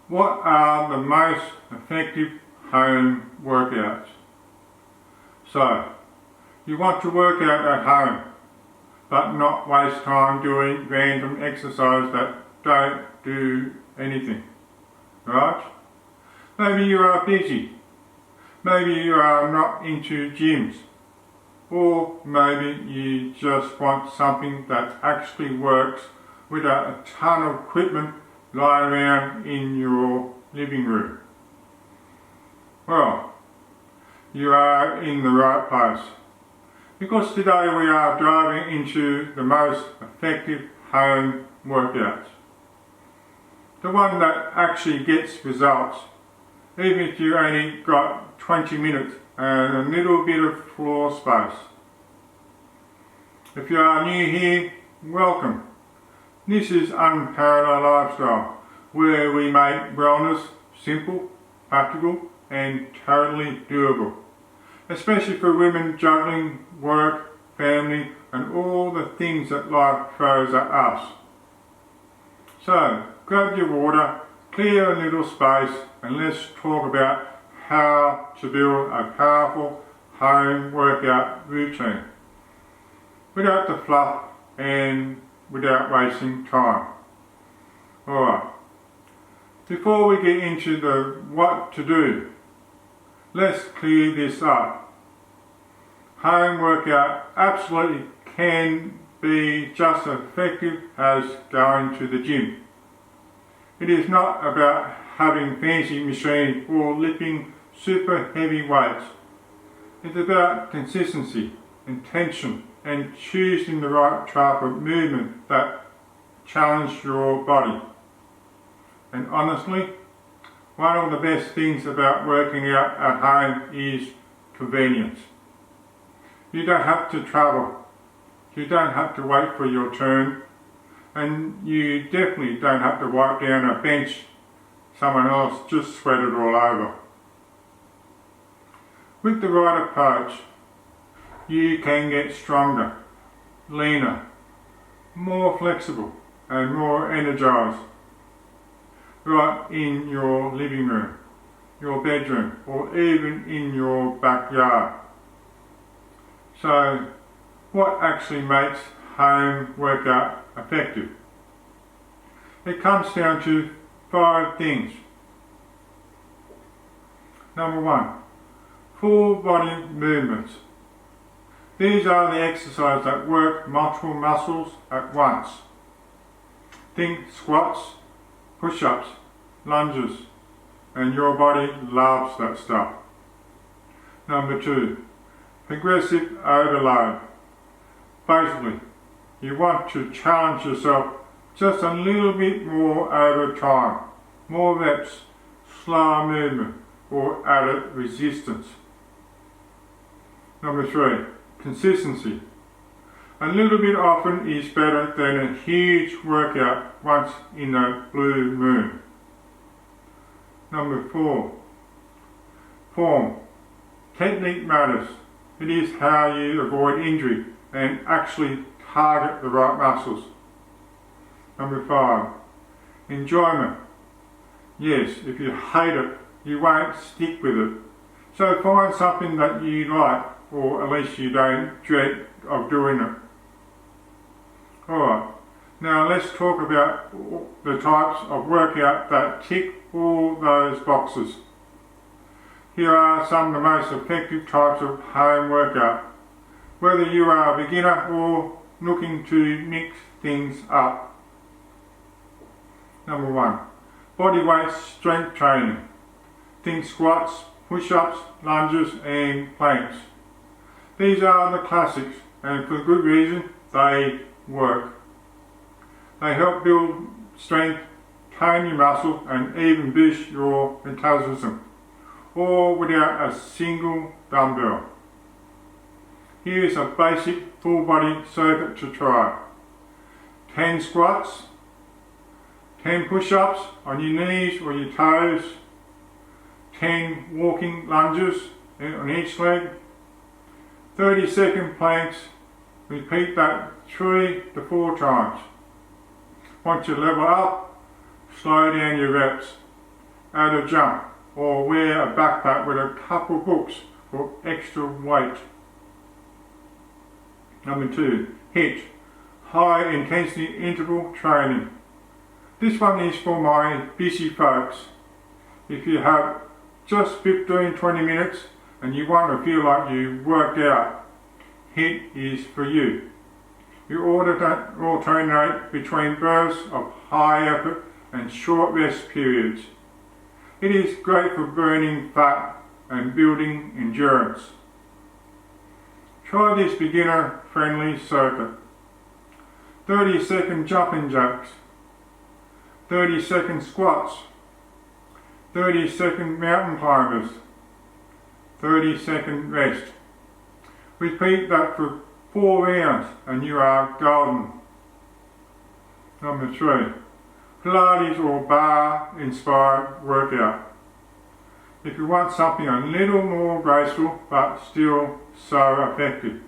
What are the most effective home workouts? So, you want to work out at home, but not waste time doing random exercises that don't do anything, right? Maybe you are busy, maybe you are not into gyms, or maybe you just want something that actually works without a ton of equipment lying around in your living room. Well, you are in the right place, because today we are diving into the most effective home workouts. The one that actually gets results, even if you only got 20 minutes and a little bit of floor space. If you are new here, welcome. This is Unparalleled Lifestyle, where we make wellness simple, practical and totally doable, especially for women juggling work, family and all the things that life throws at us. So, grab your water, clear a little space and let's talk about how to build a powerful home workout routine without the fluff and without wasting time. Alright, before we get into the what to do, let's clear this up. Home workout absolutely can be just as effective as going to the gym. It is not about having fancy machines or lifting super heavy weights. It's about consistency, intention and choosing the right type of movement that challenge your body. And honestly, one of the best things about working out at home is convenience. You don't have to travel, you don't have to wait for your turn, and you definitely don't have to wipe down a bench someone else just sweated all over. With the right approach, you can get stronger, leaner, more flexible and more energized right in your living room, your bedroom or even in your backyard. So what actually makes home workout effective? It comes down to 5 things. Number 1, full body movements. These are the exercises that work multiple muscles at once. Think squats, push-ups, lunges, and your body loves that stuff. Number 2, progressive overload. Basically, you want to challenge yourself just a little bit more over time, more reps, slower movement, or added resistance. Number 3, consistency. A little bit often is better than a huge workout once in a blue moon. Number 4, form. Technique matters. It is how you avoid injury and actually target the right muscles. Number 5, enjoyment. Yes, if you hate it, you won't stick with it. So find something that you like, or at least you don't dread of doing it. Alright, now let's talk about the types of workout that tick all those boxes. Here are some of the most effective types of home workout, whether you are a beginner or looking to mix things up. Number 1, bodyweight strength training. Think squats, push-ups, lunges and planks. These are the classics and for good reason they work. They help build strength, tone your muscle and even boost your metabolism, all without a single dumbbell. Here is a basic full body circuit to try. 10 squats, 10 push-ups on your knees or your toes, 10 walking lunges on each leg, 30-second planks. Repeat that 3 to 4 times. Once you level up, slow down your reps at a jump, or wear a backpack with a couple books for extra weight. Number 2, HIIT, high intensity interval training. This one is for my busy folks. If you have just 15-20 minutes and you want to feel like you worked out, HIIT is for you. You alternate between bursts of high effort and short rest periods. It is great for burning fat and building endurance. Try this beginner-friendly circuit. 30-second jumping jacks, 30-second squats, 30-second mountain climbers, 30-second rest. Repeat that for 4 rounds and you are golden. Number 3, Pilates or bar-inspired workout. If you want something a little more graceful but still so effective,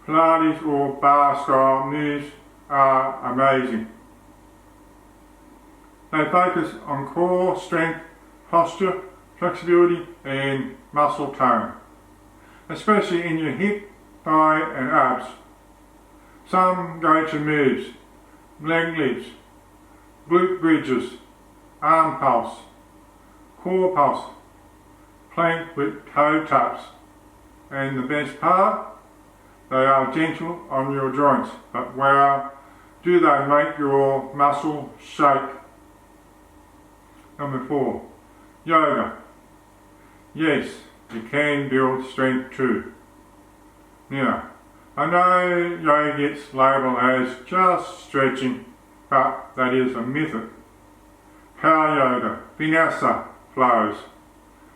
Pilates or bar-style moves are amazing. They focus on core strength, posture, flexibility and muscle tone, especially in your hip, thigh and abs. Some go-to moves: leg lifts, glute bridges, arm pulse, core pulse, plank with toe taps, and the best part, they are gentle on your joints, but wow, do they make your muscle shake. Number 4, yoga. Yes, you can build strength too. Now, I know yoga gets labelled as just stretching, but that is a myth. Power yoga, vinyasa flows.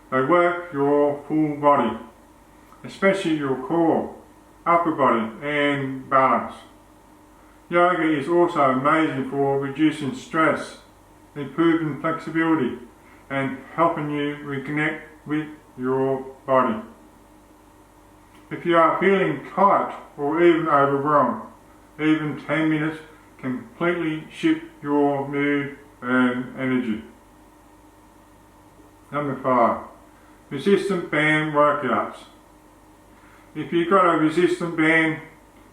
They work your full body, especially your core, upper body and balance. Yoga is also amazing for reducing stress, improving flexibility and helping you reconnect with your body. If you are feeling tight or even overwhelmed, even 10 minutes can completely shift your mood and energy. Number 5, resistant band workouts. If you've got a resistant band,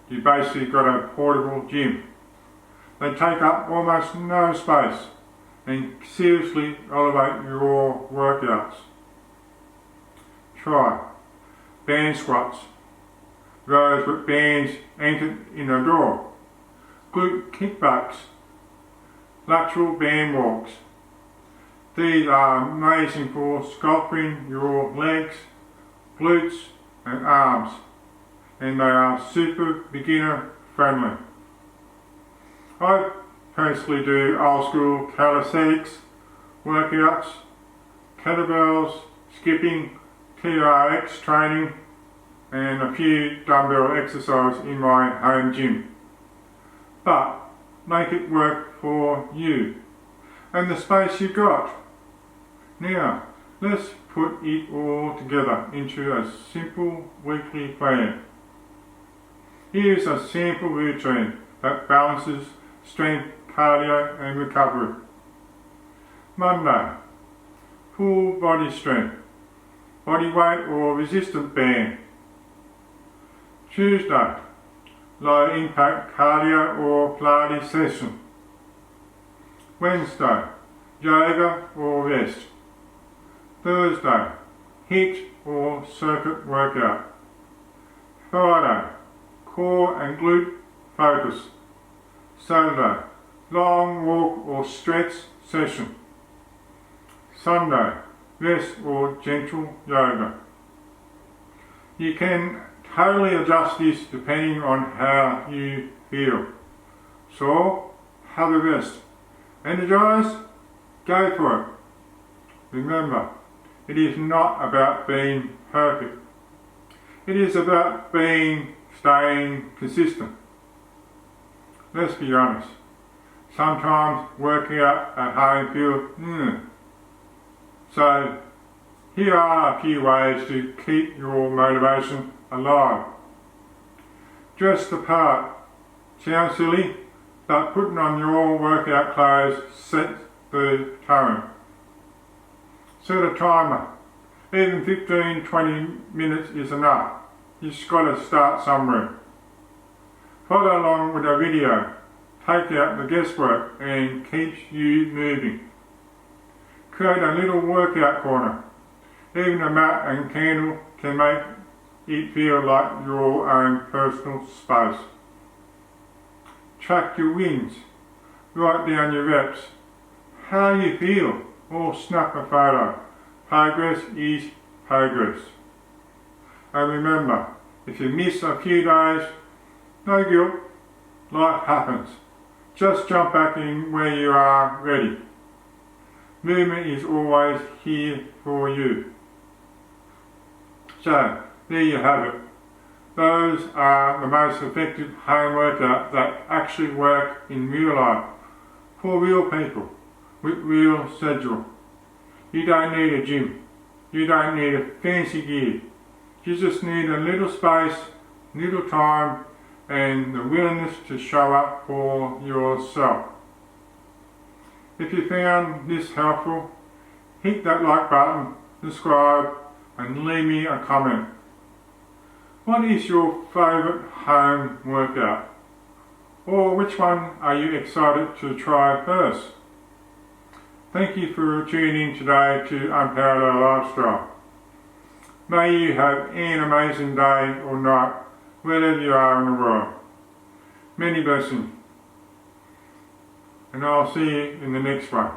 you basically got a portable gym. They take up almost no space and seriously elevate your workouts. Try band squats, rows with bands anchored in a door, glute kickbacks, lateral band walks. These are amazing for sculpting your legs, glutes and arms, and they are super beginner friendly. I personally do old school calisthenics workouts, kettlebells, skipping, TRX training and a few dumbbell exercises in my home gym. But make it work for you and the space you got. Now let's put it all together into a simple weekly plan. Here's a simple routine that balances strength, cardio and recovery. Monday, full body strength, body weight or resistant band. Tuesday, low impact cardio or Pilates session. Wednesday, yoga or rest. Thursday, HIIT or circuit workout. Friday, core and glute focus. Saturday, long walk or stretch session. Sunday, rest or gentle yoga. You can totally adjust this depending on how you feel. So, have a rest. Energized? Go for it. Remember, it is not about being perfect. It is about staying consistent. Let's be honest. Sometimes working out at home feels So, here are a few ways to keep your motivation alive. Dress the part. Sounds silly, but putting on your workout clothes sets the tone. Set a timer. Even 15-20 minutes is enough. You've just got to start somewhere. Follow along with a video. Take out the guesswork and keeps you moving. Create a little workout corner. Even a mat and candle can make it feel like your own personal space. Track your wins. Write down your reps. How you feel, or snap a photo. Progress is progress. And remember, if you miss a few days, no guilt. Life happens. Just jump back in where you are ready. Movement is always here for you. So, there you have it. Those are the most effective home workouts that actually work in real life, for real people, with real schedule. You don't need a gym. You don't need a fancy gear. You just need a little space, little time, and the willingness to show up for yourself. If you found this helpful, hit that like button, subscribe, and leave me a comment. What is your favourite home workout? Or which one are you excited to try first? Thank you for tuning in today to Unparalleled Lifestyle. May you have an amazing day or night, wherever you are in the world. Many blessings. And I'll see you in the next one.